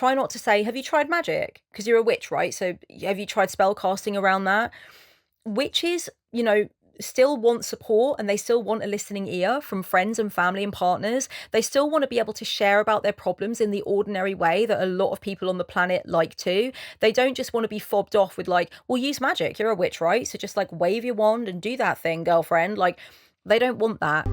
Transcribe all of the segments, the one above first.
try not to say, have you tried magic? Because you're a witch, right? So have you tried spell casting around that? Witches, still want support, and they still want a listening ear from friends and family and partners. They still want to be able to share about their problems in the ordinary way that a lot of people on the planet like to. They don't just want to be fobbed off with like, well, use magic. You're a witch, right? So just like wave your wand and do that thing, girlfriend. Like, they don't want that.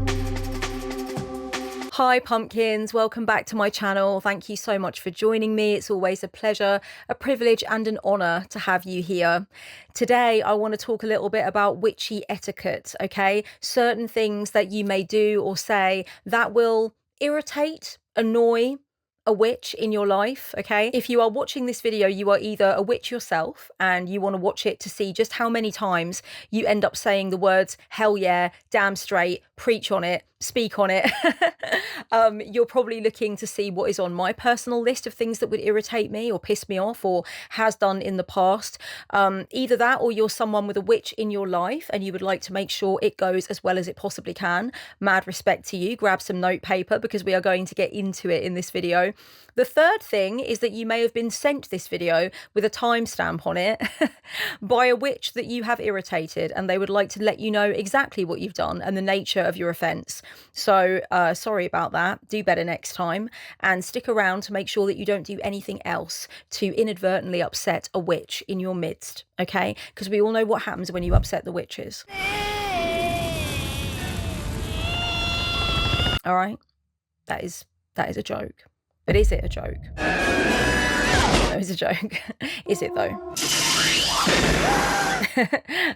Hi pumpkins, welcome back to my channel. Thank you so much for joining me. It's always a pleasure, a privilege and an honor to have you here. Today I want to talk a little bit about witchy etiquette, okay? Certain things that you may do or say that will irritate, annoy a witch in your life, okay? If you are watching this video, you are either a witch yourself and you want to watch it to see just how many times you end up saying the words hell yeah, damn straight, preach on it, speak on it. You're probably looking to see what is on my personal list of things that would irritate me or piss me off or has done in the past. Either that, or you're someone with a witch in your life and you would like to make sure it goes as well as it possibly can. Mad respect to you. Grab some note paper because we are going to get into it in this video. The third thing is that you may have been sent this video with a timestamp on it by a witch that you have irritated, and they would like to let you know exactly what you've done and the nature of your offence. So sorry about that. Do better next time, and stick around to make sure that you don't do anything else to inadvertently upset a witch in your midst, okay? Because we all know what happens when you upset the witches. All right? That is a joke. But is it a joke? No, it's a joke. Is it though?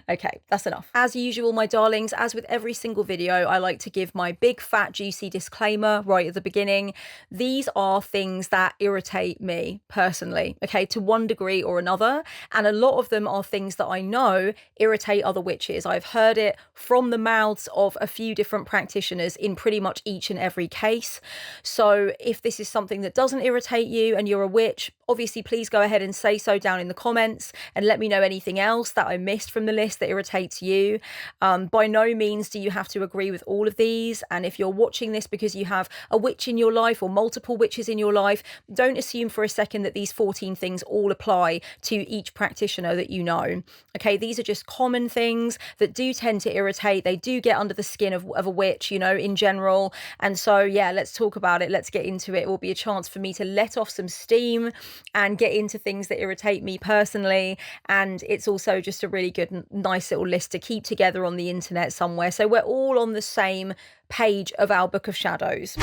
Okay, that's enough. As usual, my darlings, as with every single video, I like to give my big fat juicy disclaimer right at the beginning. These are things that irritate me personally, okay, to one degree or another, and a lot of them are things that I know irritate other witches. I've heard it from the mouths of a few different practitioners in pretty much each and every case. So if this is something that doesn't irritate you and you're a witch, obviously please go ahead and say so down in the comments and let me know anything else that I missed from the list that irritates you. By no means do you have to agree with all of these, and if you're watching this because you have a witch in your life or multiple witches in your life, don't assume for a second that these 14 things all apply to each practitioner that you know. Okay, these are just common things that do tend to irritate. They do get under the skin of a witch, in general. And so yeah, let's talk about it. Let's get into it. It will be a chance for me to let off some steam and get into things that irritate me personally, and it's also just a really good, nice little list to keep together on the internet somewhere, so we're all on the same page of our Book of Shadows.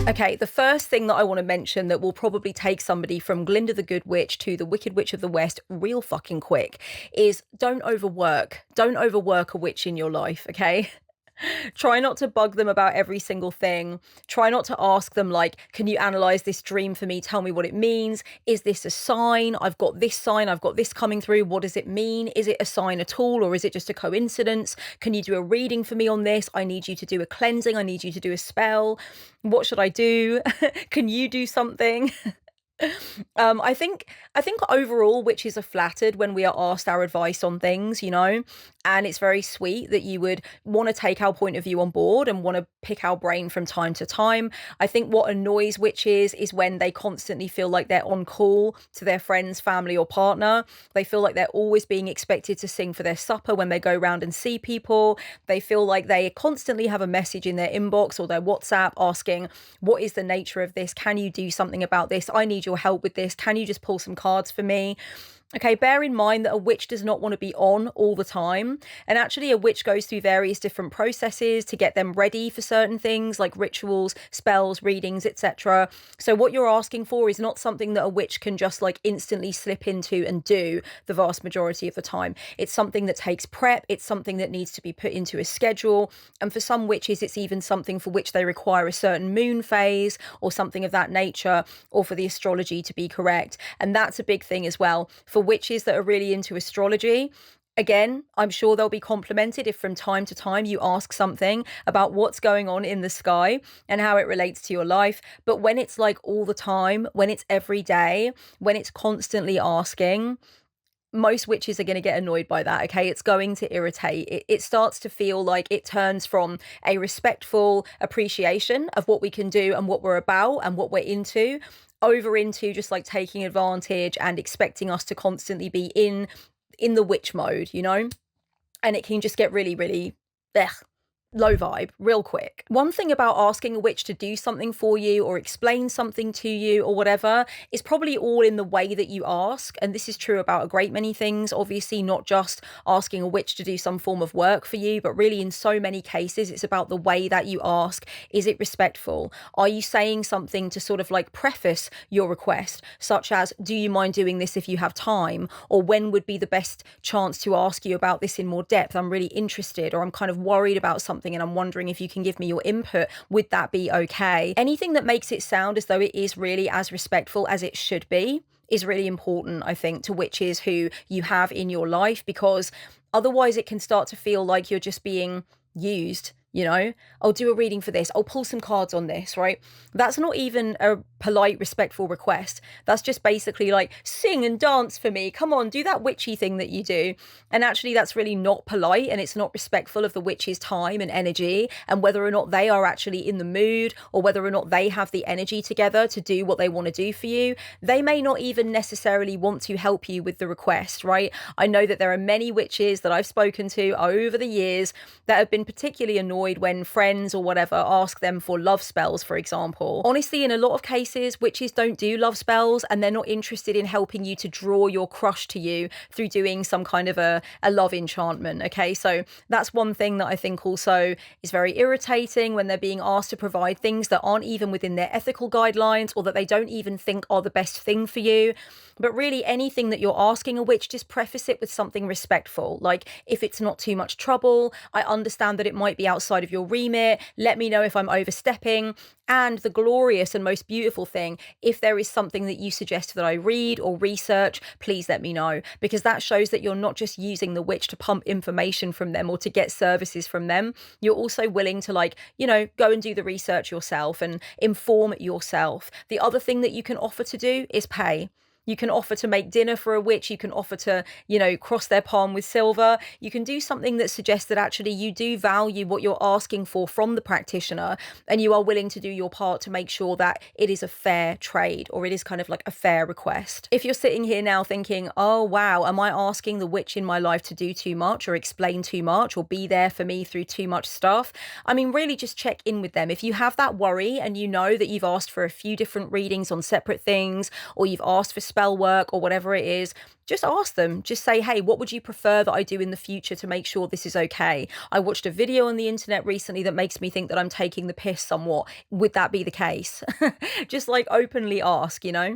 Okay, the first thing that I want to mention that will probably take somebody from Glinda the Good Witch to the Wicked Witch of the West real fucking quick is don't overwork. Don't overwork a witch in your life, okay? Try not to bug them about every single thing. Try not to ask them like, can you analyze this dream for me? Tell me what it means. Is this a sign? I've got this sign. I've got this coming through. What does it mean? Is it a sign at all? Or is it just a coincidence? Can you do a reading for me on this? I need you to do a cleansing. I need you to do a spell. What should I do? Can you do something? I think overall witches are flattered when we are asked our advice on things, and it's very sweet that you would want to take our point of view on board and want to pick our brain from time to time. I think what annoys witches is when they constantly feel like they're on call to their friends, family or partner. They feel like they're always being expected to sing for their supper when they go round and see people. They feel like they constantly have a message in their inbox or their WhatsApp asking, what is the nature of this? Can you do something about this? I need your help with this. Can you just pull some cards for me? Okay, bear in mind that a witch does not want to be on all the time. And actually a witch goes through various different processes to get them ready for certain things like rituals, spells, readings, etc. So what you're asking for is not something that a witch can just like instantly slip into and do the vast majority of the time. It's something that takes prep. It's something that needs to be put into a schedule. And for some witches, it's even something for which they require a certain moon phase or something of that nature, or for the astrology to be correct. And that's a big thing as well. For witches that are really into astrology, again, I'm sure they'll be complimented if from time to time you ask something about what's going on in the sky and how it relates to your life. But when it's like all the time, when it's every day, when it's constantly asking, most witches are going to get annoyed by that. Okay, it's going to irritate. It starts to feel like it turns from a respectful appreciation of what we can do and what we're about and what we're into, over into just like taking advantage and expecting us to constantly be in the witch mode, you know? And it can just get really, really ugh, low vibe real quick. One thing about asking a witch to do something for you or explain something to you or whatever is probably all in the way that you ask. And this is true about a great many things, obviously, not just asking a witch to do some form of work for you, but really in so many cases, it's about the way that you ask. Is it respectful? Are you saying something to sort of like preface your request, such as, do you mind doing this if you have time? Or when would be the best chance to ask you about this in more depth? I'm really interested, or I'm kind of worried about something and I'm wondering if you can give me your input. Would that be okay? Anything that makes it sound as though it is really as respectful as it should be is really important, I think, to witches who you have in your life, because otherwise it can start to feel like you're just being used. You know, I'll do a reading for this. I'll pull some cards on this, right? That's not even a polite, respectful request. That's just basically like, sing and dance for me. Come on, do that witchy thing that you do. And actually, that's really not polite, and it's not respectful of the witch's time and energy, and whether or not they are actually in the mood, or whether or not they have the energy together to do what they want to do for you. They may not even necessarily want to help you with the request, right? I know that there are many witches that I've spoken to over the years that have been particularly annoyed when friends or whatever ask them for love spells, for example. Honestly, in a lot of cases, witches don't do love spells, and they're not interested in helping you to draw your crush to you through doing some kind of a love enchantment. Okay, so that's one thing that I think also is very irritating, when they're being asked to provide things that aren't even within their ethical guidelines, or that they don't even think are the best thing for you. But really, anything that you're asking a witch, just preface it with something respectful. Like, if it's not too much trouble, I understand that it might be outside of your remit. Let me know if I'm overstepping. And the glorious and most beautiful thing, if there is something that you suggest that I read or research, please let me know, because that shows that you're not just using the witch to pump information from them or to get services from them. You're also willing to, like, you know, go and do the research yourself and inform yourself. The other thing that you can offer to do is pay. You can offer to make dinner for a witch. You can offer to, you know, cross their palm with silver. You can do something that suggests that actually you do value what you're asking for from the practitioner, and you are willing to do your part to make sure that it is a fair trade, or it is kind of like a fair request. If you're sitting here now thinking, oh, wow, am I asking the witch in my life to do too much or explain too much or be there for me through too much stuff? I mean, really just check in with them. If you have that worry and you know that you've asked for a few different readings on separate things, or you've asked for spell work or whatever it is, just ask them. Just say, hey, what would you prefer that I do in the future to make sure this is okay? I watched a video on the internet recently that makes me think that I'm taking the piss somewhat. Would that be the case? Just like openly ask, you know?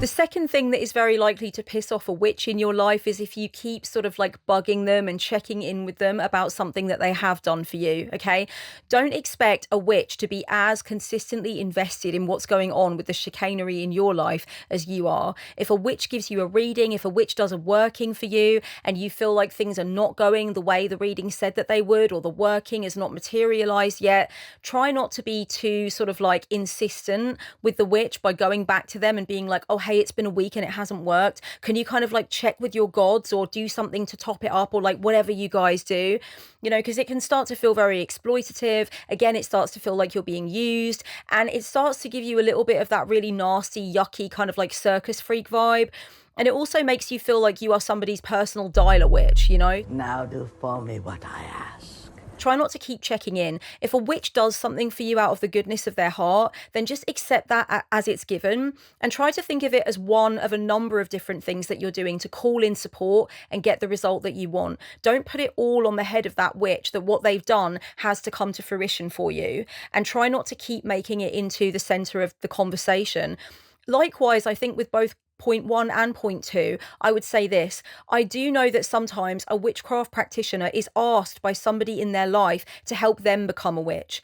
The second thing that is very likely to piss off a witch in your life is if you keep sort of like bugging them and checking in with them about something that they have done for you, okay? Don't expect a witch to be as consistently invested in what's going on with the chicanery in your life as you are. If a witch gives you a reading, if a witch does a working for you, and you feel like things are not going the way the reading said that they would, or the working is not materialized yet, try not to be too sort of like insistent with the witch by going back to them and being like, oh, hey, it's been a week and it hasn't worked. Can you kind of like check with your gods or do something to top it up, or like whatever you guys do, you know, because it can start to feel very exploitative. Again, it starts to feel like you're being used, and it starts to give you a little bit of that really nasty, yucky kind of like circus freak vibe. And it also makes you feel like you are somebody's personal dialer witch, you know? Now do for me what I ask. Try not to keep checking in. If a witch does something for you out of the goodness of their heart, then just accept that as it's given, and try to think of it as one of a number of different things that you're doing to call in support and get the result that you want. Don't put it all on the head of that witch, that what they've done has to come to fruition for you, and try not to keep making it into the center of the conversation. Likewise, I think with both point one and point two, I would say this. I do know that sometimes a witchcraft practitioner is asked by somebody in their life to help them become a witch.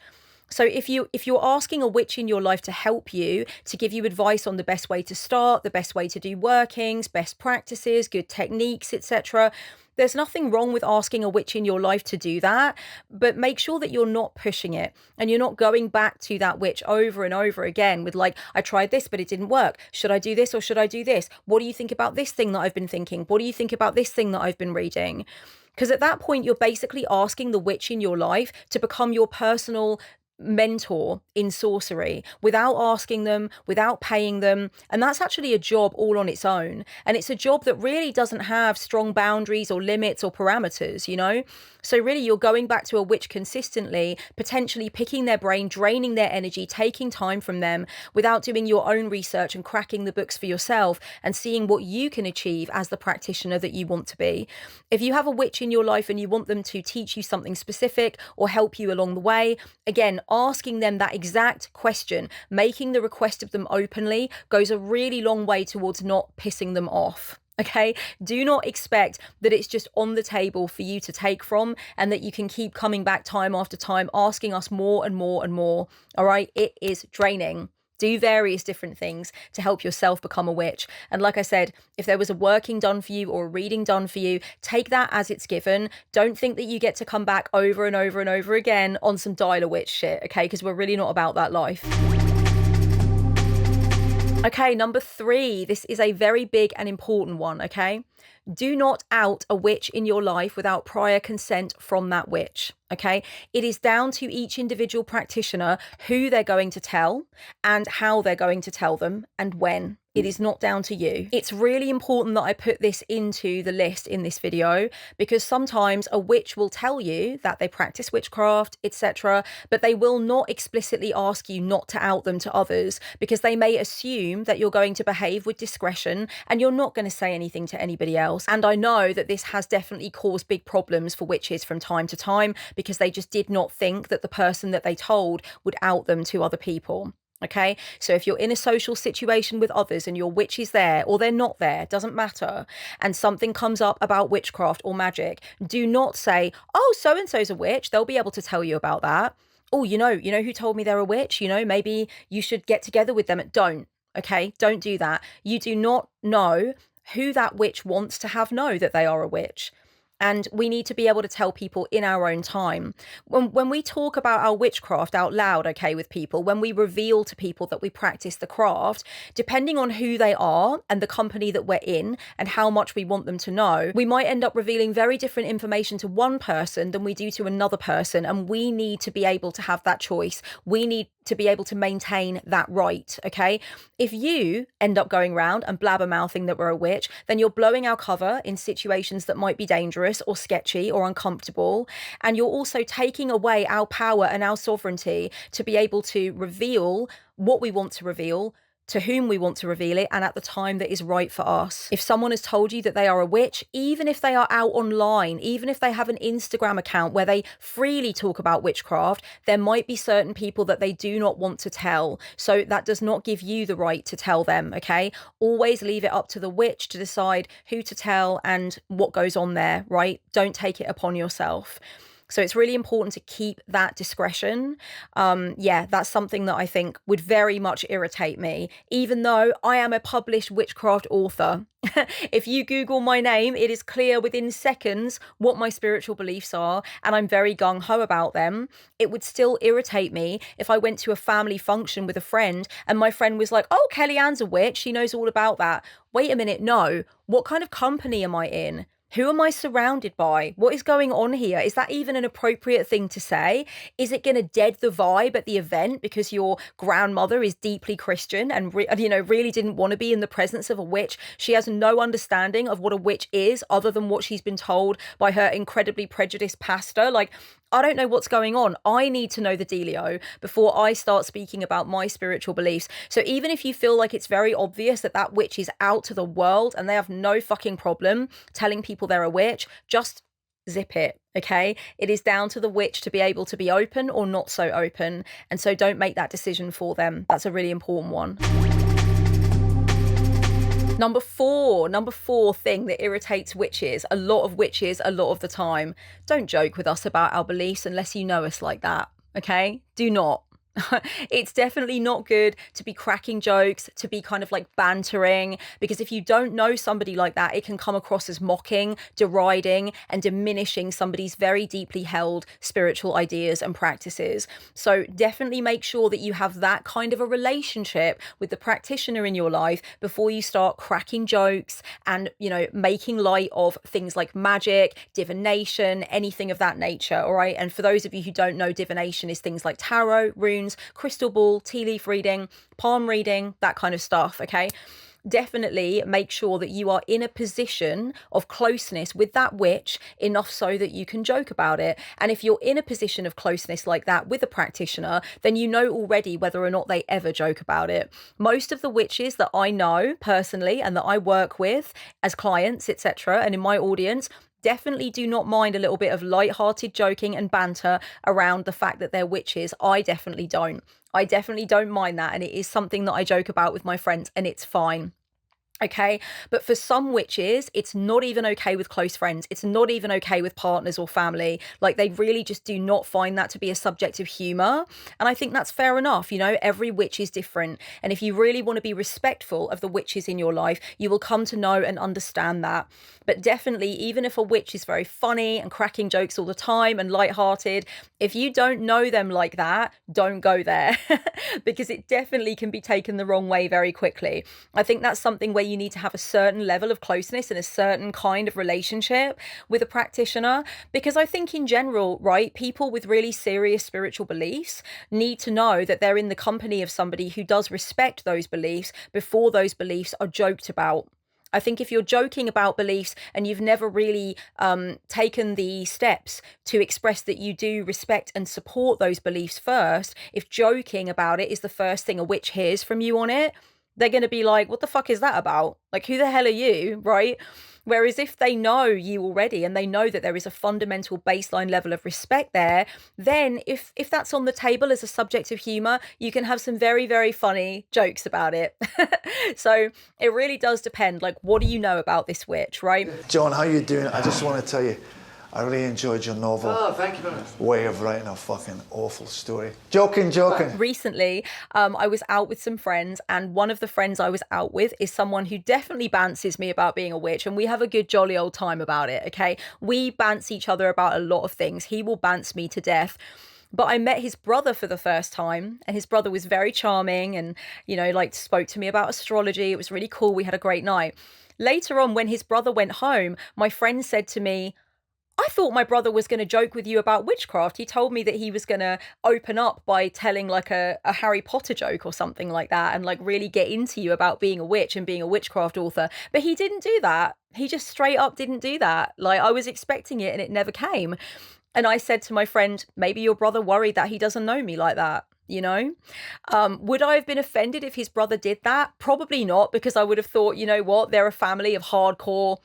So if you're asking a witch in your life to help you, to give you advice on the best way to start, the best way to do workings, best practices, good techniques, etc., there's nothing wrong with asking a witch in your life to do that, but make sure that you're not pushing it and you're not going back to that witch over and over again with like, I tried this, but it didn't work. Should I do this or should I do this? What do you think about this thing that I've been thinking? What do you think about this thing that I've been reading? Because at that point, you're basically asking the witch in your life to become your personal mentor in sorcery without asking them, without paying them. And that's actually a job all on its own. And it's a job that really doesn't have strong boundaries or limits or parameters, you know? So really you're going back to a witch consistently, potentially picking their brain, draining their energy, taking time from them without doing your own research and cracking the books for yourself and seeing what you can achieve as the practitioner that you want to be. If you have a witch in your life and you want them to teach you something specific or help you along the way, again, asking them that exact question, making the request of them openly goes a really long way towards not pissing them off. Okay, do not expect that it's just on the table for you to take from and that you can keep coming back time after time asking us more and more and more. All right, it is draining. Do various different things to help yourself become a witch. And like I said, if there was a working done for you or a reading done for you, take that as it's given. Don't think that you get to come back over and over and over again on some dial-a-witch shit, okay? Because we're really not about that life. Okay, number 3. This is a very big and important one, okay? Do not out a witch in your life without prior consent from that witch, okay? It is down to each individual practitioner who they're going to tell and how they're going to tell them and when. It is not down to you. It's really important that I put this into the list in this video because sometimes a witch will tell you that they practice witchcraft, etc., but they will not explicitly ask you not to out them to others because they may assume that you're going to behave with discretion and you're not going to say anything to anybody else. And I know that this has definitely caused big problems for witches from time to time because they just did not think that the person that they told would out them to other people. Okay, so if you're in a social situation with others and your witch is there or they're not there, doesn't matter, and something comes up about witchcraft or magic, do not say, oh, so-and-so's a witch, they'll be able to tell you about that. Oh, you know who told me they're a witch? You know, maybe you should get together with them. Don't, okay, don't do that. You do not know who that witch wants to have know that they are a witch. And we need to be able to tell people in our own time. When we talk about our witchcraft out loud, okay, with people, when we reveal to people that we practice the craft, depending on who they are and the company that we're in and how much we want them to know, we might end up revealing very different information to one person than we do to another person. And we need to be able to have that choice. We need to be able to maintain that right, okay? If you end up going around and blabbermouthing that we're a witch, then you're blowing our cover in situations that might be dangerous or sketchy or uncomfortable. And you're also taking away our power and our sovereignty to be able to reveal what we want to reveal, to whom we want to reveal it, and at the time that is right for us. If someone has told you that they are a witch, even if they are out online, even if they have an Instagram account where they freely talk about witchcraft, there might be certain people that they do not want to tell. So that does not give you the right to tell them, okay? Always leave it up to the witch to decide who to tell and what goes on there, right? Don't take it upon yourself. So it's really important to keep that discretion. Yeah, that's something that I think would very much irritate me, even though I am a published witchcraft author. If you Google my name, it is clear within seconds what my spiritual beliefs are, and I'm very gung-ho about them. It would still irritate me if I went to a family function with a friend and my friend was like, oh, Kellyanne's a witch, she knows all about that. Wait a minute, no. What kind of company am I in? Who am I surrounded by? What is going on here? Is that even an appropriate thing to say? Is it going to dead the vibe at the event because your grandmother is deeply Christian and really didn't want to be in the presence of a witch? She has no understanding of what a witch is other than what she's been told by her incredibly prejudiced pastor. Like, I don't know what's going on. I need to know the dealio before I start speaking about my spiritual beliefs. So even if you feel like it's very obvious that that witch is out to the world and they have no fucking problem telling people they're a witch, just zip it, okay? It is down to the witch to be able to be open or not so open. And so don't make that decision for them. That's a really important one. Number four thing that irritates witches, a lot of the time. Don't joke with us about our beliefs unless you know us like that. Okay? Do not. It's definitely not good to be cracking jokes, to be kind of like bantering, because if you don't know somebody like that, it can come across as mocking, deriding, and diminishing somebody's very deeply held spiritual ideas and practices. So definitely make sure that you have that kind of a relationship with the practitioner in your life before you start cracking jokes and, making light of things like magic, divination, anything of that nature. All right. And for those of you who don't know, divination is things like tarot, runes, crystal ball, tea leaf reading, palm reading, that kind of stuff. Okay. Definitely make sure that you are in a position of closeness with that witch enough so that you can joke about it. And if you're in a position of closeness like that with a practitioner, then you know already whether or not they ever joke about it. Most of the witches that I know personally and that I work with as clients, etc., and in my audience, definitely do not mind a little bit of light-hearted joking and banter around the fact that they're witches. I definitely don't. I definitely don't mind that. And it is something that I joke about with my friends, and it's fine. Okay. But for some witches, it's not even okay with close friends. It's not even okay with partners or family. Like they really just do not find that to be a subject of humor. And I think that's fair enough. Every witch is different. And if you really want to be respectful of the witches in your life, you will come to know and understand that. But definitely, even if a witch is very funny and cracking jokes all the time and lighthearted, if you don't know them like that, don't go there because it definitely can be taken the wrong way very quickly. I think that's something where you need to have a certain level of closeness and a certain kind of relationship with a practitioner, because I think in general, right, people with really serious spiritual beliefs need to know that they're in the company of somebody who does respect those beliefs before those beliefs are joked about. I think if you're joking about beliefs and you've never really taken the steps to express that you do respect and support those beliefs first, if joking about it is the first thing a witch hears from you on it, they're going to be like, what the fuck is that about? Like, who the hell are you? Right? Whereas if they know you already and they know that there is a fundamental baseline level of respect there, then if that's on the table as a subject of humor, you can have some very, very funny jokes about it. So it really does depend. Like, what do you know about this witch, right? John, how you doing? I just want to tell you, I really enjoyed your novel. Oh, thank you very much. Way of writing a fucking awful story. Joking. Recently, I was out with some friends, and one of the friends I was out with is someone who definitely bounces me about being a witch, and we have a good jolly old time about it, okay? We bounce each other about a lot of things. He will bounce me to death. But I met his brother for the first time, and his brother was very charming and, spoke to me about astrology. It was really cool. We had a great night. Later on, when his brother went home, my friend said to me, I thought my brother was going to joke with you about witchcraft. He told me that he was going to open up by telling like a Harry Potter joke or something like that and like really get into you about being a witch and being a witchcraft author. But he didn't do that. He just straight up didn't do that. Like I was expecting it and it never came. And I said to my friend, maybe your brother worried that he doesn't know me like that. Would I have been offended if his brother did that? Probably not, because I would have thought, you know what, they're a family of hardcore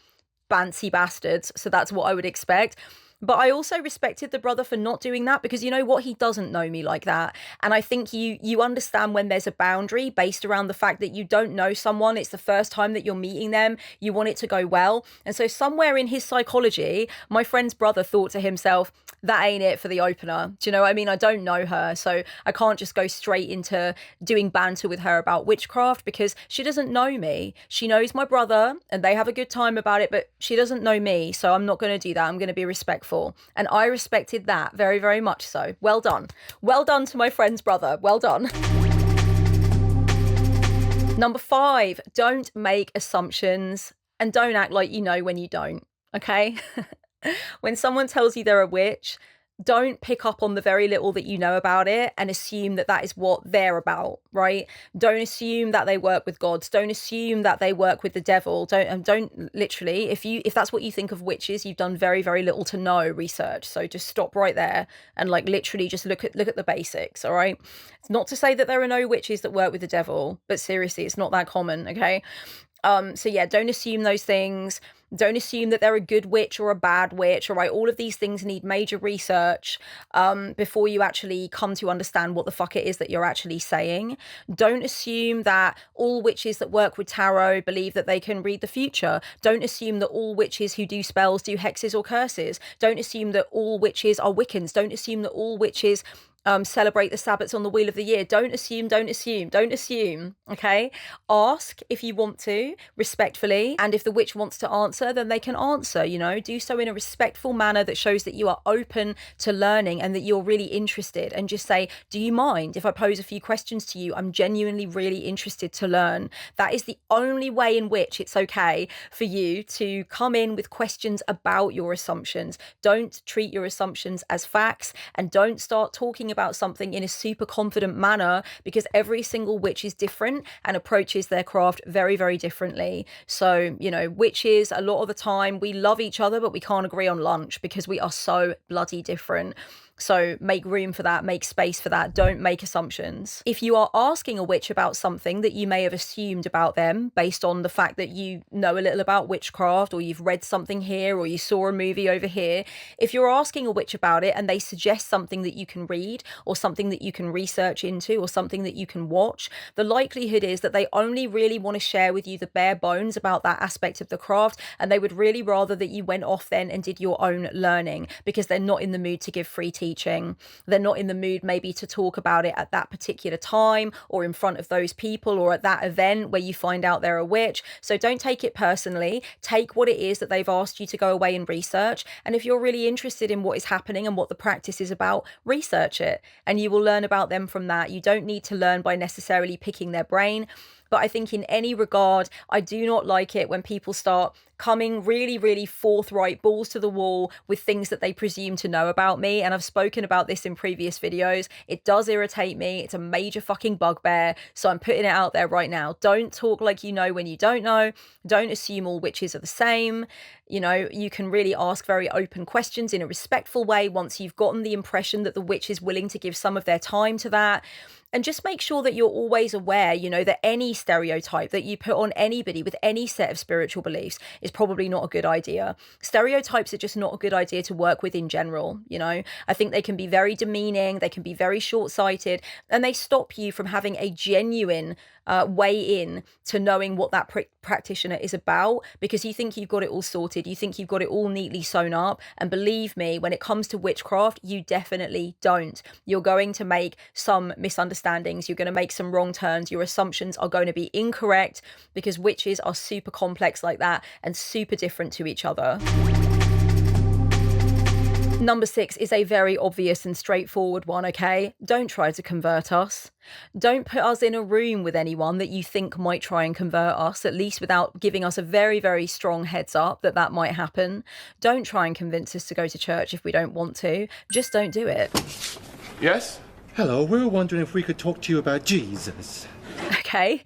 bancy bastards, so that's what I would expect. But I also respected the brother for not doing that, because you know what, he doesn't know me like that. And I think you understand when there's a boundary based around the fact that you don't know someone, it's the first time that you're meeting them, you want it to go well. And so somewhere in his psychology, my friend's brother thought to himself, that ain't it for the opener. Do you know what I mean? I don't know her, so I can't just go straight into doing banter with her about witchcraft, because she doesn't know me. She knows my brother and they have a good time about it, but she doesn't know me, so I'm not going to do that. I'm going to be respectful. And I respected that very, very much so. Well done. Well done to my friend's brother. Well done. Number 5, don't make assumptions and don't act like you know when you don't. Okay? When someone tells you they're a witch, don't pick up on the very little that you know about it and assume that that is what they're about, right? Don't assume that they work with gods. Don't assume that they work with the devil. Don't literally, if that's what you think of witches, you've done very, very little to no research. So just stop right there and like literally just look at the basics, all right? It's not to say that there are no witches that work with the devil, but seriously, it's not that common, okay? So yeah, don't assume those things. Don't assume that they're a good witch or a bad witch, all right? All of these things need major research before you actually come to understand what the fuck it is that you're actually saying. Don't assume that all witches that work with tarot believe that they can read the future. Don't assume that all witches who do spells do hexes or curses. Don't assume that all witches are Wiccans. Don't assume that all witches celebrate the Sabbats on the wheel of the year. Don't assume, don't assume, don't assume, okay? Ask if you want to, respectfully, and if the witch wants to answer, then they can answer, you know? Do so in a respectful manner that shows that you are open to learning and that you're really interested, and just say, do you mind if I pose a few questions to you? I'm genuinely really interested to learn. That is the only way in which it's okay for you to come in with questions about your assumptions. Don't treat your assumptions as facts, and don't start talking about something in a super confident manner, because every single witch is different and approaches their craft very, very differently. So, you know, witches, a lot of the time, we love each other, but we can't agree on lunch because we are so bloody different. So make room for that, make space for that. Don't make assumptions. If you are asking a witch about something that you may have assumed about them based on the fact that you know a little about witchcraft, or you've read something here, or you saw a movie over here, if you're asking a witch about it and they suggest something that you can read, or something that you can research into, or something that you can watch, the likelihood is that they only really want to share with you the bare bones about that aspect of the craft, and they would really rather that you went off then and did your own learning, because they're not in the mood to give free teaching. They're not in the mood maybe to talk about it at that particular time, or in front of those people, or at that event where you find out they're a witch. So don't take it personally. Take what it is that they've asked you to go away and research. And if you're really interested in what is happening and what the practice is about, research it, and you will learn about them from that. You don't need to learn by necessarily picking their brain. But I think in any regard, I do not like it when people start coming really, really forthright, balls to the wall with things that they presume to know about me. And I've spoken about this in previous videos. It does irritate me. It's a major fucking bugbear. So I'm putting it out there right now. Don't talk like you know when you don't know. Don't assume all witches are the same. You know, you can really ask very open questions in a respectful way once you've gotten the impression that the witch is willing to give some of their time to that. And just make sure that you're always aware, you know, that any stereotype that you put on anybody with any set of spiritual beliefs is probably not a good idea. Stereotypes are just not a good idea to work with in general, you know. I think they can be very demeaning, they can be very short-sighted, and they stop you from having a genuine way in to knowing what that practitioner is about, because you think you've got it all sorted, you think you've got it all neatly sewn up. And believe me, when it comes to witchcraft, you definitely don't. You're going to make some misunderstandings, you're going to make some wrong turns, your assumptions are going to be incorrect, because witches are super complex like that and super different to each other. Number 6 is a very obvious and straightforward one, okay? Don't try to convert us. Don't put us in a room with anyone that you think might try and convert us, at least without giving us a very, very strong heads up that that might happen. Don't try and convince us to go to church if we don't want to. Just don't do it. Yes? Hello, we were wondering if we could talk to you about Jesus. Okay.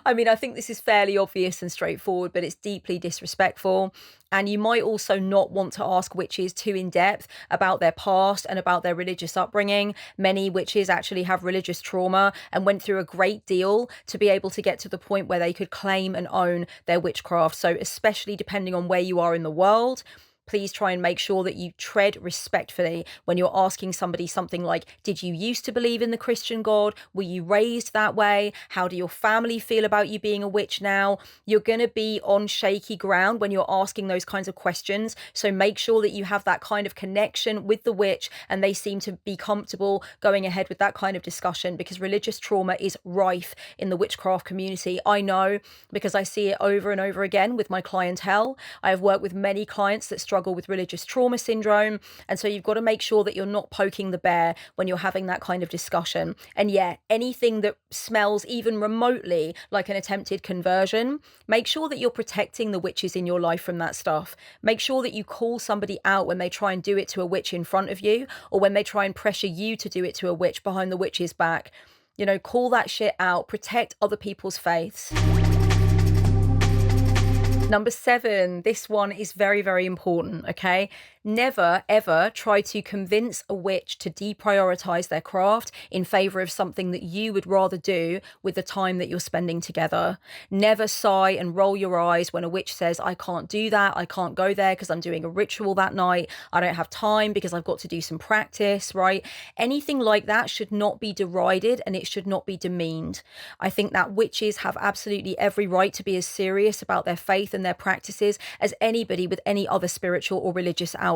I mean, I think this is fairly obvious and straightforward, but it's deeply disrespectful. And you might also not want to ask witches too in depth about their past and about their religious upbringing. Many witches actually have religious trauma and went through a great deal to be able to get to the point where they could claim and own their witchcraft. So especially depending on where you are in the world, please try and make sure that you tread respectfully when you're asking somebody something like, did you used to believe in the Christian God? Were you raised that way? How do your family feel about you being a witch now? You're going to be on shaky ground when you're asking those kinds of questions. So make sure that you have that kind of connection with the witch and they seem to be comfortable going ahead with that kind of discussion, because religious trauma is rife in the witchcraft community. I know, because I see it over and over again with my clientele. I have worked with many clients that struggle with religious trauma syndrome, and so you've got to make sure that you're not poking the bear when you're having that kind of discussion. And yeah, anything that smells even remotely like an attempted conversion, make sure that you're protecting the witches in your life from that stuff. Make sure that you call somebody out when they try and do it to a witch in front of you, or when they try and pressure you to do it to a witch behind the witch's back. You know, call that shit out. Protect other people's faiths. Number 7, this one is very, very important, okay? Never, ever try to convince a witch to deprioritize their craft in favor of something that you would rather do with the time that you're spending together. Never sigh and roll your eyes when a witch says, I can't do that, I can't go there because I'm doing a ritual that night, I don't have time because I've got to do some practice, right? Anything like that should not be derided and it should not be demeaned. I think that witches have absolutely every right to be as serious about their faith and their practices as anybody with any other spiritual or religious outlook.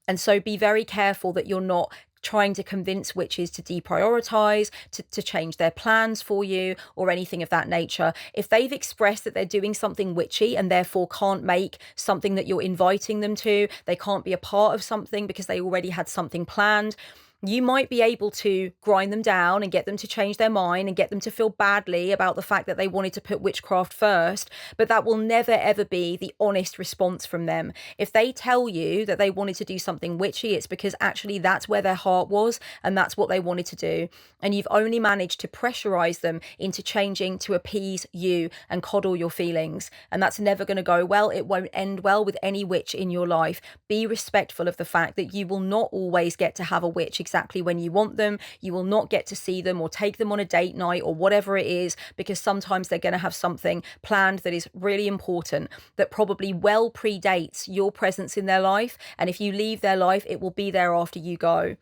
And so be very careful that you're not trying to convince witches to deprioritize, to change their plans for you, or anything of that nature. If they've expressed that they're doing something witchy and therefore can't make something that you're inviting them to, they can't be a part of something because they already had something planned, you might be able to grind them down and get them to change their mind and get them to feel badly about the fact that they wanted to put witchcraft first, but that will never ever be the honest response from them. If they tell you that they wanted to do something witchy, it's because actually that's where their heart was and that's what they wanted to do. And you've only managed to pressurize them into changing to appease you and coddle your feelings. And that's never going to go well. It won't end well with any witch in your life. Be respectful of the fact that you will not always get to have a witch exactly when you want them. You will not get to see them or take them on a date night or whatever it is, because sometimes they're going to have something planned that is really important that probably well predates your presence in their life. And if you leave their life, it will be there after you go.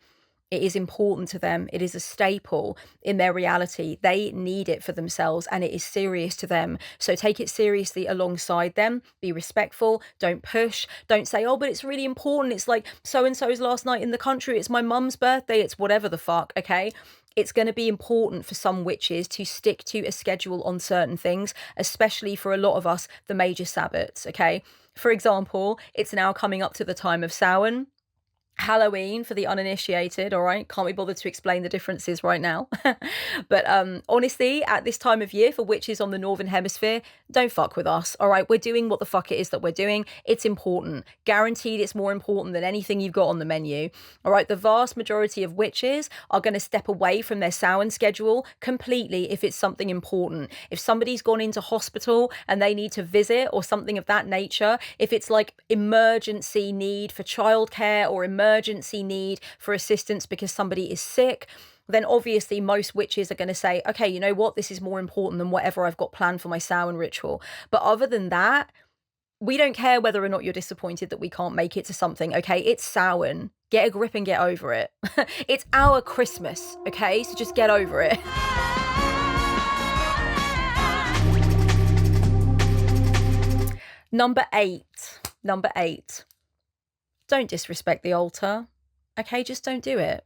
It is important to them. It is a staple in their reality. They need it for themselves and it is serious to them. So take it seriously alongside them. Be respectful. Don't push. Don't say, oh, but it's really important. It's like so-and-so's last night in the country. It's my mum's birthday. It's whatever the fuck, okay? It's going to be important for some witches to stick to a schedule on certain things, especially for a lot of us, the major Sabbats, okay? For example, it's now coming up to the time of Samhain. Halloween for the uninitiated, all right? Can't be bothered to explain the differences right now. But honestly, at this time of year for witches on the Northern Hemisphere, don't fuck with us, all right? We're doing what the fuck it is that we're doing. It's important. Guaranteed it's more important than anything you've got on the menu, all right? The vast majority of witches are going to step away from their Samhain schedule completely if it's something important. If somebody's gone into hospital and they need to visit or something of that nature, if it's like emergency need for childcare or emergency need for assistance because somebody is sick, then obviously most witches are going to say, okay, you know what, this is more important than whatever I've got planned for my Samhain ritual. But other than that, we don't care whether or not you're disappointed that we can't make it to something, okay? It's Samhain. Get a grip and get over it. It's our Christmas, okay? So just get over it. Number eight. Don't disrespect the altar, okay? Just don't do it.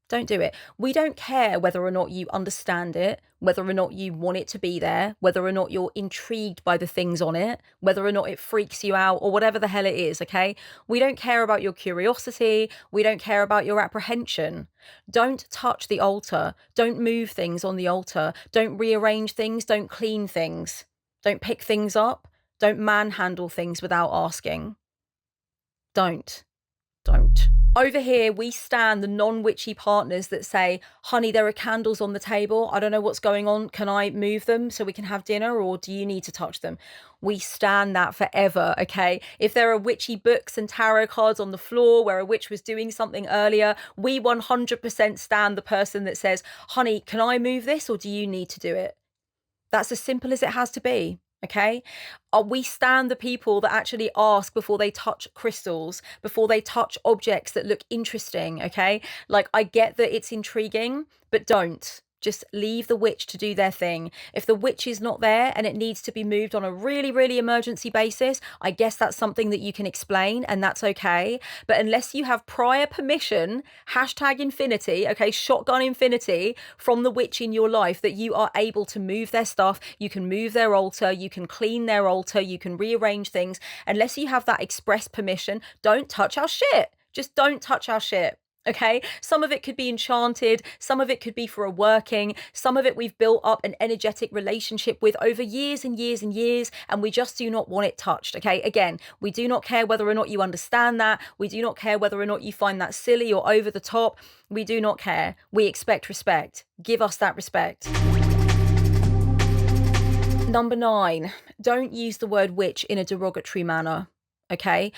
Don't do it. We don't care whether or not you understand it, whether or not you want it to be there, whether or not you're intrigued by the things on it, whether or not it freaks you out or whatever the hell it is, okay? We don't care about your curiosity. We don't care about your apprehension. Don't touch the altar. Don't move things on the altar. Don't rearrange things. Don't clean things. Don't pick things up. Don't manhandle things without asking. Don't. Over here, we stand the non-witchy partners that say, honey, there are candles on the table. I don't know what's going on. Can I move them so we can have dinner, or do you need to touch them? We stand that forever, okay? If there are witchy books and tarot cards on the floor where a witch was doing something earlier, we 100% stand the person that says, honey, can I move this or do you need to do it? That's as simple as it has to be. Okay, we stand the people that actually ask before they touch crystals, before they touch objects that look interesting. Okay, like I get that it's intriguing, but don't. Just leave the witch to do their thing. If the witch is not there and it needs to be moved on a really, really emergency basis, I guess that's something that you can explain and that's okay. But unless you have prior permission, #infinity, okay, shotgun infinity from the witch in your life that you are able to move their stuff, you can move their altar, you can clean their altar, you can rearrange things. Unless you have that express permission, don't touch our shit. Just don't touch our shit. Okay, some of it could be enchanted, some of it could be for a working, some of it we've built up an energetic relationship with over years and years and years, and we just do not want it touched. Okay, again, we do not care whether or not you understand that. We do not care whether or not you find that silly or over the top. We do not care. We expect respect. Give us that respect. Number 9, don't use the word witch in a derogatory manner. Okay,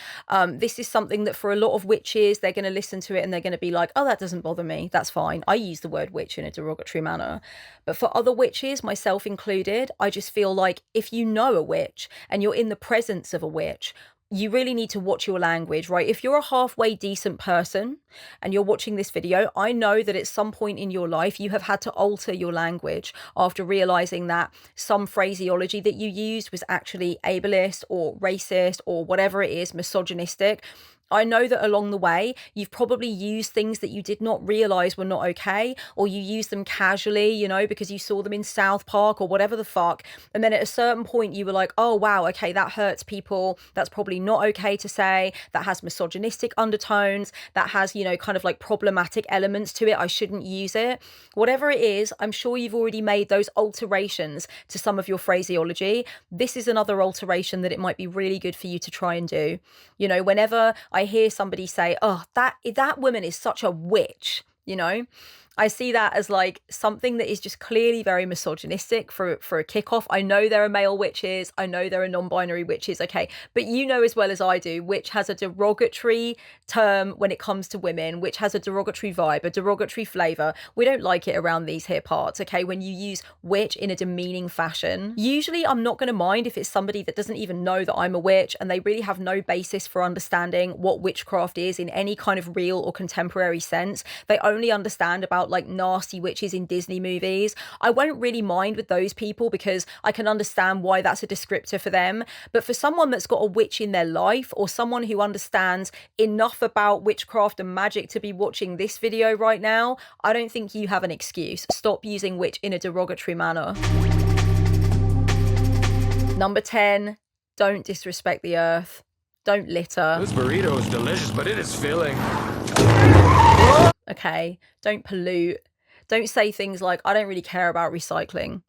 this is something that for a lot of witches, they're going to listen to it and they're going to be like, oh, that doesn't bother me. That's fine. I use the word witch in a derogatory manner. But for other witches, myself included, I just feel like if you know a witch and you're in the presence of a witch, you really need to watch your language, right? If you're a halfway decent person and you're watching this video, I know that at some point in your life, you have had to alter your language after realizing that some phraseology that you used was actually ableist or racist or whatever it is, misogynistic. I know that along the way, you've probably used things that you did not realize were not okay, or you used them casually, you know, because you saw them in South Park or whatever the fuck. And then at a certain point, you were like, oh, wow, okay, that hurts people. That's probably not okay to say. That has misogynistic undertones. That has, you know, kind of like problematic elements to it. I shouldn't use it. Whatever it is, I'm sure you've already made those alterations to some of your phraseology. This is another alteration that it might be really good for you to try and do. You know, whenever I hear somebody say, oh, that woman is such a witch, you know, I see that as like something that is just clearly very misogynistic for a kickoff. I know there are male witches. I know there are non-binary witches. Okay. But you know as well as I do, witch has a derogatory term when it comes to women, which has a derogatory vibe, a derogatory flavor. We don't like it around these here parts. Okay. When you use witch in a demeaning fashion, usually I'm not going to mind if it's somebody that doesn't even know that I'm a witch and they really have no basis for understanding what witchcraft is in any kind of real or contemporary sense. They only understand about like nasty witches in Disney movies. I won't really mind with those people because I can understand why that's a descriptor for them. But for someone that's got a witch in their life, or someone who understands enough about witchcraft and magic to be watching this video right now, I don't think you have an excuse. Stop using witch in a derogatory manner. Number 10, don't disrespect the earth. Don't litter. This burrito is delicious, but it is filling. Okay, don't pollute. Don't say things like, I don't really care about recycling.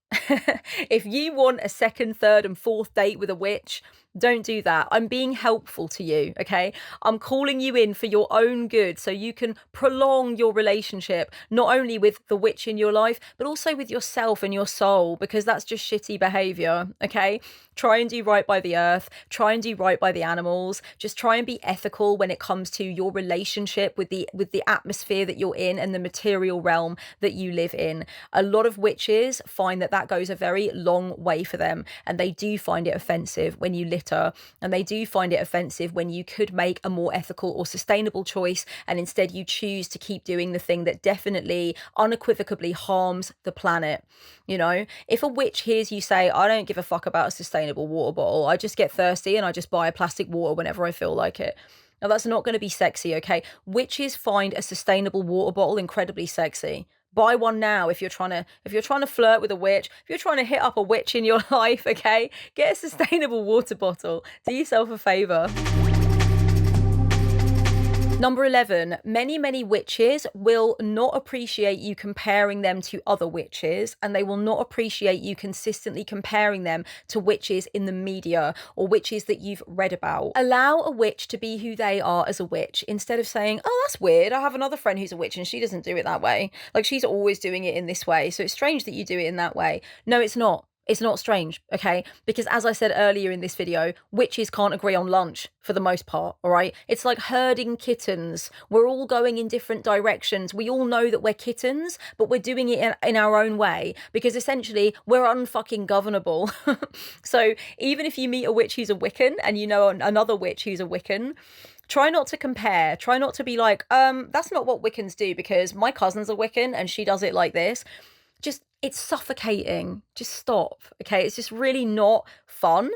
If you want a second, third, and fourth date with a witch, don't do that. I'm being helpful to you, okay? I'm calling you in for your own good so you can prolong your relationship, not only with the witch in your life, but also with yourself and your soul, because that's just shitty behavior, okay? Try and do right by the earth. Try and do right by the animals. Just try and be ethical when it comes to your relationship with the atmosphere that you're in and the material realm that you live in. A lot of witches find that goes a very long way for them, and they do find it offensive when you litter, and they do find it offensive when you could make a more ethical or sustainable choice and instead you choose to keep doing the thing that definitely unequivocally harms the planet. You know, if a witch hears you say, I don't give a fuck about a sustainable water bottle, I just get thirsty and I just buy a plastic water whenever I feel like it. Now that's not going to be sexy, okay? Witches find a sustainable water bottle incredibly sexy. Buy one now if you're trying to flirt with a witch, if you're trying to hit up a witch in your life, okay? Get a sustainable water bottle. Do yourself a favor. Number 11, many witches will not appreciate you comparing them to other witches, and they will not appreciate you consistently comparing them to witches in the media or witches that you've read about. Allow a witch to be who they are as a witch instead of saying, oh, that's weird. I have another friend who's a witch and she doesn't do it that way. Like, she's always doing it in this way. So it's strange that you do it in that way. No, it's not. It's not strange, okay? Because as I said earlier in this video, witches can't agree on lunch for the most part, all right? It's like herding kittens. We're all going in different directions. We all know that we're kittens, but we're doing it in our own way because essentially we're unfucking governable. So even if you meet a witch who's a Wiccan and you know another witch who's a Wiccan, try not to compare. Try not to be like, that's not what Wiccans do because my cousin's a Wiccan and she does it like this. It's suffocating. Just stop, okay? It's just really not fun.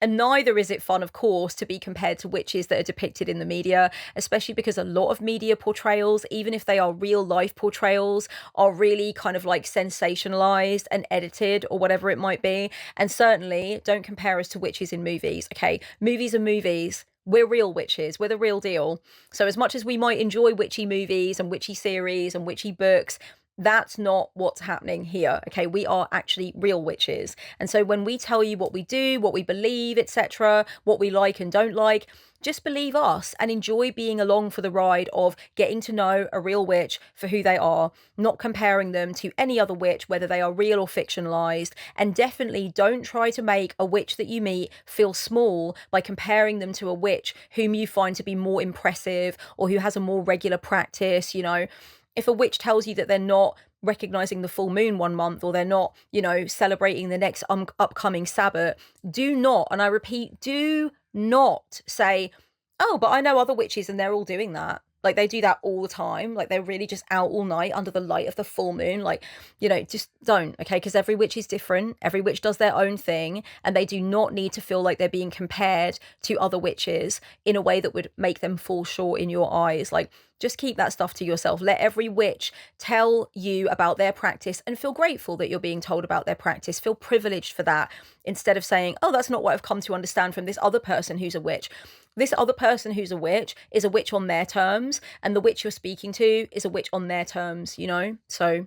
And neither is it fun, of course, to be compared to witches that are depicted in the media, especially because a lot of media portrayals, even if they are real life portrayals, are really kind of like sensationalized and edited or whatever it might be. And certainly don't compare us to witches in movies, okay? Movies are movies. We're real witches. We're the real deal. So as much as we might enjoy witchy movies and witchy series and witchy books, that's not what's happening here, okay? We are actually real witches. And so when we tell you what we do, what we believe, etc., what we like and don't like, just believe us and enjoy being along for the ride of getting to know a real witch for who they are, not comparing them to any other witch, whether they are real or fictionalized. And definitely don't try to make a witch that you meet feel small by comparing them to a witch whom you find to be more impressive or who has a more regular practice, you know. If a witch tells you that they're not recognizing the full moon one month or they're not, you know, celebrating the next upcoming Sabbath, do not, and I repeat, do not say, oh, but I know other witches and they're all doing that. Like, they do that all the time. Like, they're really just out all night under the light of the full moon. Like, you know, just don't, okay? Because every witch is different. Every witch does their own thing, and they do not need to feel like they're being compared to other witches in a way that would make them fall short in your eyes. Like, just keep that stuff to yourself. Let every witch tell you about their practice and feel grateful that you're being told about their practice. Feel privileged for that, instead of saying, oh, that's not what I've come to understand from this other person who's a witch. This other person who's a witch is a witch on their terms, and the witch you're speaking to is a witch on their terms, you know? So,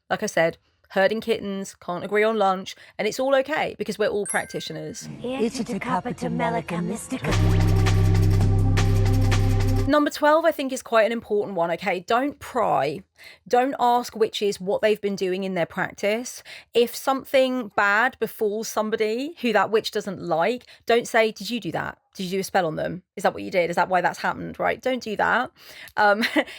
like I said, herding kittens, can't agree on lunch, and it's all okay because we're all practitioners. Number 12, I think, is quite an important one, okay? Don't pry. Don't ask witches what they've been doing in their practice. If something bad befalls somebody who that witch doesn't like, don't say, did you do that? Did you do a spell on them? Is that what you did? Is that why that's happened, right? Don't do that.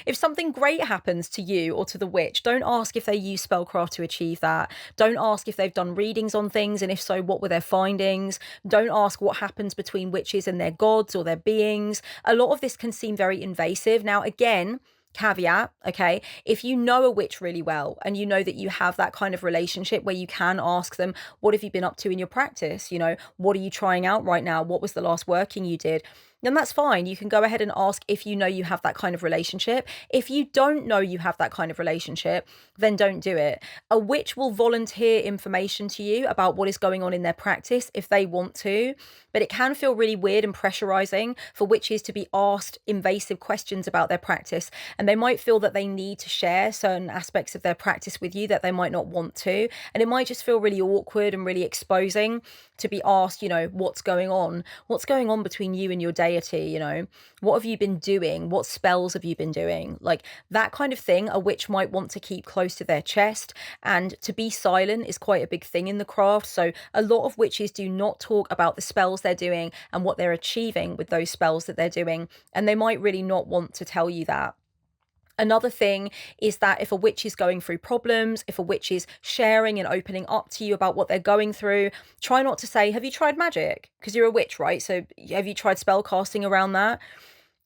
If something great happens to you or to the witch, don't ask if they use spellcraft to achieve that. Don't ask if they've done readings on things, and if so, what were their findings. Don't ask what happens between witches and their gods or their beings. A lot of this can seem very invasive. Now, again, caveat, okay, if you know a witch really well and you know that you have that kind of relationship where you can ask them, what have you been up to in your practice? You know, what are you trying out right now? What was the last working you did? Then that's fine. You can go ahead and ask if you know you have that kind of relationship. If you don't know you have that kind of relationship, then don't do it. A witch will volunteer information to you about what is going on in their practice if they want to, but it can feel really weird and pressurizing for witches to be asked invasive questions about their practice, and they might feel that they need to share certain aspects of their practice with you that they might not want to, and it might just feel really awkward and really exposing to be asked, you know, what's going on between you and your deity, you know, what have you been doing, what spells have you been doing, like that kind of thing. A witch might want to keep close to their chest, and to be silent is quite a big thing in the craft. So a lot of witches do not talk about the spells they're doing and what they're achieving with those spells that they're doing, and they might really not want to tell you that. Another thing is that if a witch is going through problems, if a witch is sharing and opening up to you about what they're going through, try not to say, have you tried magic? Because you're a witch, right? So have you tried spell casting around that?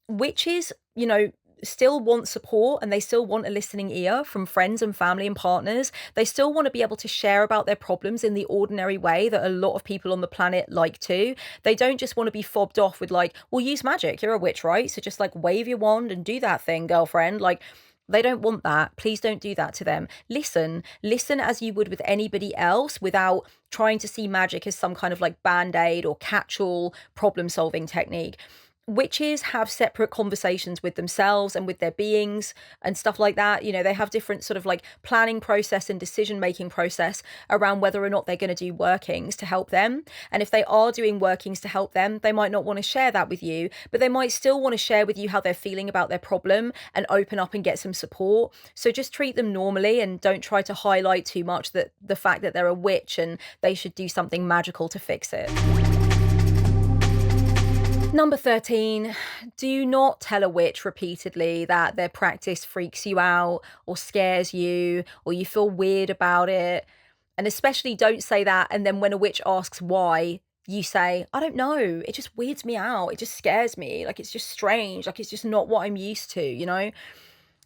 Witches, you know, still want support, and they still want a listening ear from friends and family and partners. They still want to be able to share about their problems in the ordinary way that a lot of people on the planet like to. They don't just want to be fobbed off with like, well, use magic, you're a witch, right? So just like wave your wand and do that thing, girlfriend. Like, they don't want that. Please don't do that to them. Listen as you would with anybody else, without trying to see magic as some kind of like band-aid or catch-all problem-solving technique. Witches have separate conversations with themselves and with their beings and stuff like that. You know, they have different sort of like planning process and decision making process around whether or not they're going to do workings to help them. And if they are doing workings to help them, they might not want to share that with you, but they might still want to share with you how they're feeling about their problem and open up and get some support. So just treat them normally, and don't try to highlight too much that the fact that they're a witch and they should do something magical to fix it. Number 13, do not tell a witch repeatedly that their practice freaks you out or scares you or you feel weird about it. And especially don't say that, and then when a witch asks why, you say, I don't know, it just weirds me out, it just scares me, like it's just strange, like it's just not what I'm used to, you know?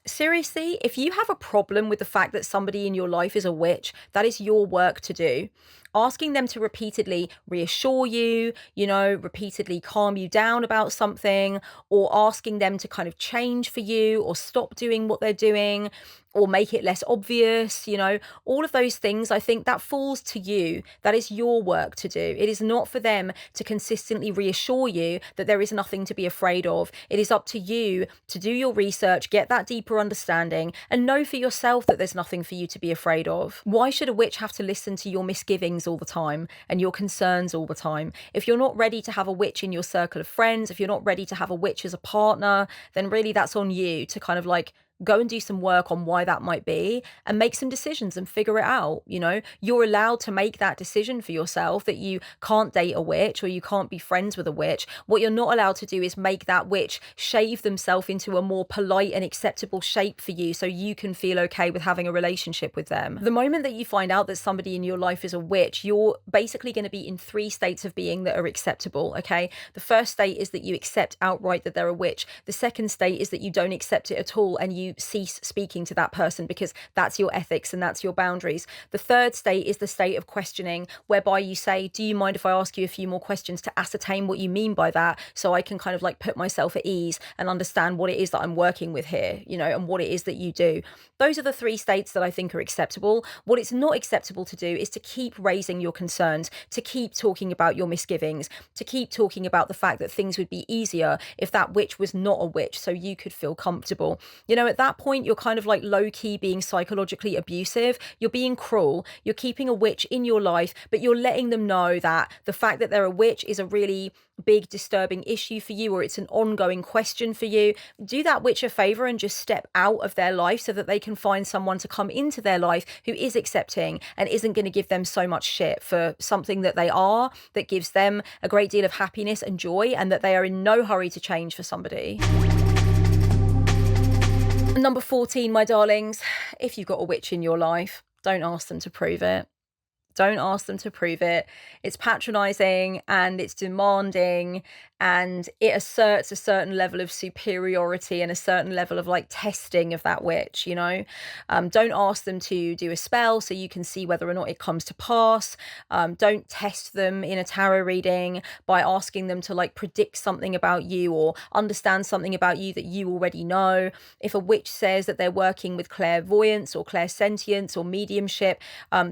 Seriously, if you have a problem with the fact that somebody in your life is a witch, that is your work to do. Asking them to repeatedly reassure you, you know, repeatedly calm you down about something, or asking them to kind of change for you or stop doing what they're doing or make it less obvious, you know, all of those things, I think that falls to you. That is your work to do. It is not for them to consistently reassure you that there is nothing to be afraid of. It is up to you to do your research, get that deeper understanding, and know for yourself that there's nothing for you to be afraid of. Why should a witch have to listen to your misgivings all the time and your concerns all the time? If you're not ready to have a witch in your circle of friends, if you're not ready to have a witch as a partner, then really that's on you to kind of like go and do some work on why that might be and make some decisions and figure it out. You know, you're allowed to make that decision for yourself that you can't date a witch or you can't be friends with a witch. What you're not allowed to do is make that witch shave themselves into a more polite and acceptable shape for you so you can feel okay with having a relationship with them. The moment that you find out that somebody in your life is a witch, you're basically going to be in 3 states of being that are acceptable, okay? The first state is that you accept outright that they're a witch. The second state is that you don't accept it at all and you cease speaking to that person because that's your ethics and that's your boundaries. The third state is the state of questioning, whereby you say, do you mind if I ask you a few more questions to ascertain what you mean by that, so I can kind of like put myself at ease and understand what it is that I'm working with here, you know, and what it is that you do. Those are the 3 states that I think are acceptable. What it's not acceptable to do is to keep raising your concerns, to keep talking about your misgivings, to keep talking about the fact that things would be easier if that witch was not a witch so you could feel comfortable. You know, at that point, you're kind of like low-key being psychologically abusive. You're being cruel. You're keeping a witch in your life, but you're letting them know that the fact that they're a witch is a really big disturbing issue for you, or it's an ongoing question for you. Do that witch a favor and just step out of their life so that they can find someone to come into their life who is accepting and isn't going to give them so much shit for something that they are, that gives them a great deal of happiness and joy, and that they are in no hurry to change for somebody. Number 14, my darlings, if you've got a witch in your life, don't ask them to prove it. Don't ask them to prove it. It's patronizing and it's demanding, and it asserts a certain level of superiority and a certain level of like testing of that witch, you know. Don't ask them to do a spell so you can see whether or not it comes to pass. Don't test them in a tarot reading by asking them to like predict something about you or understand something about you that you already know. If a witch says that they're working with clairvoyance or clairsentience or mediumship,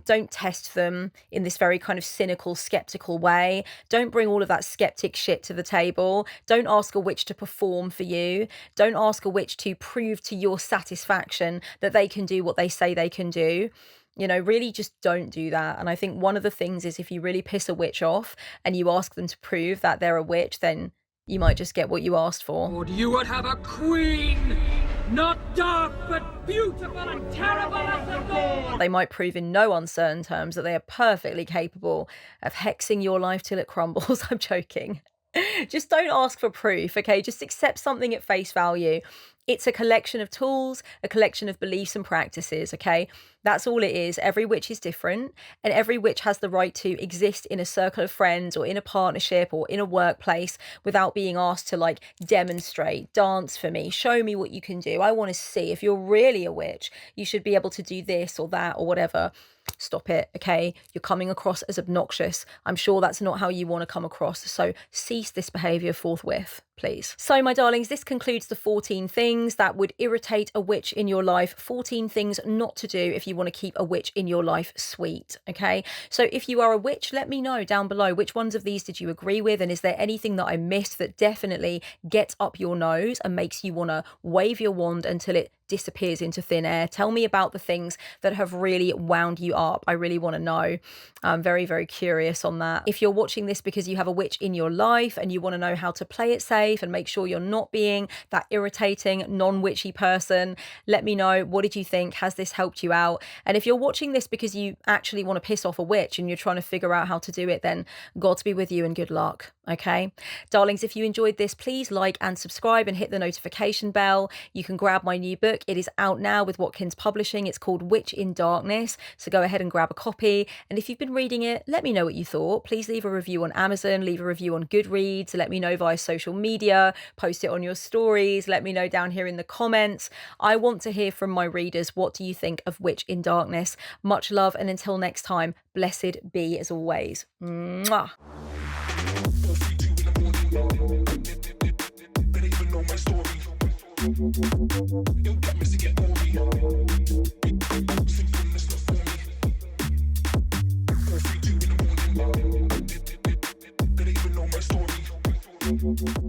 don't test them in this very kind of cynical, skeptical way. Don't bring all of that skeptic shit to the table. Don't ask a witch to perform for you. Don't ask a witch to prove to your satisfaction that they can do what they say they can do. You know, really just don't do that. And I think one of the things is, if you really piss a witch off and you ask them to prove that they're a witch, then you might just get what you asked for. Would you would have a queen, not dark, but beautiful and terrible as the dawn. They might prove in no uncertain terms that they are perfectly capable of hexing your life till it crumbles. I'm joking. Just don't ask for proof, okay? Just accept something at face value. It's a collection of tools, a collection of beliefs and practices, okay? That's all it is. Every witch is different, and every witch has the right to exist in a circle of friends or in a partnership or in a workplace without being asked to like demonstrate, dance for me, show me what you can do. I want to see. If you're really a witch, you should be able to do this or that or whatever. Stop it, okay? You're coming across as obnoxious. I'm sure that's not how you want to come across, so cease this behaviour forthwith, please. So, my darlings, this concludes the 14 things that would irritate a witch in your life. 14 things not to do if you want to keep a witch in your life sweet, okay? So if you are a witch, let me know down below which ones of these did you agree with, and is there anything that I missed that definitely gets up your nose and makes you want to wave your wand until it disappears into thin air? Tell me about the things that have really wound you up. I really want to know. I'm very, very curious on that. If you're watching this because you have a witch in your life and you want to know how to play it safe and make sure you're not being that irritating, non-witchy person, let me know. What did you think? Has this helped you out? And if you're watching this because you actually want to piss off a witch and you're trying to figure out how to do it, then God be with you and good luck. Okay, darlings, if you enjoyed this, please like and subscribe and hit the notification bell. You can grab my new book. It is out now with Watkins Publishing. It's called Witch in Darkness. So go ahead and grab a copy. And if you've been reading it, let me know what you thought. Please leave a review on Amazon, leave a review on Goodreads, let me know via social media, post it on your stories, let me know down here in the comments. I want to hear from my readers. What do you think of Witch in Darkness? Much love, and until next time, blessed be as always. Mwah. Story.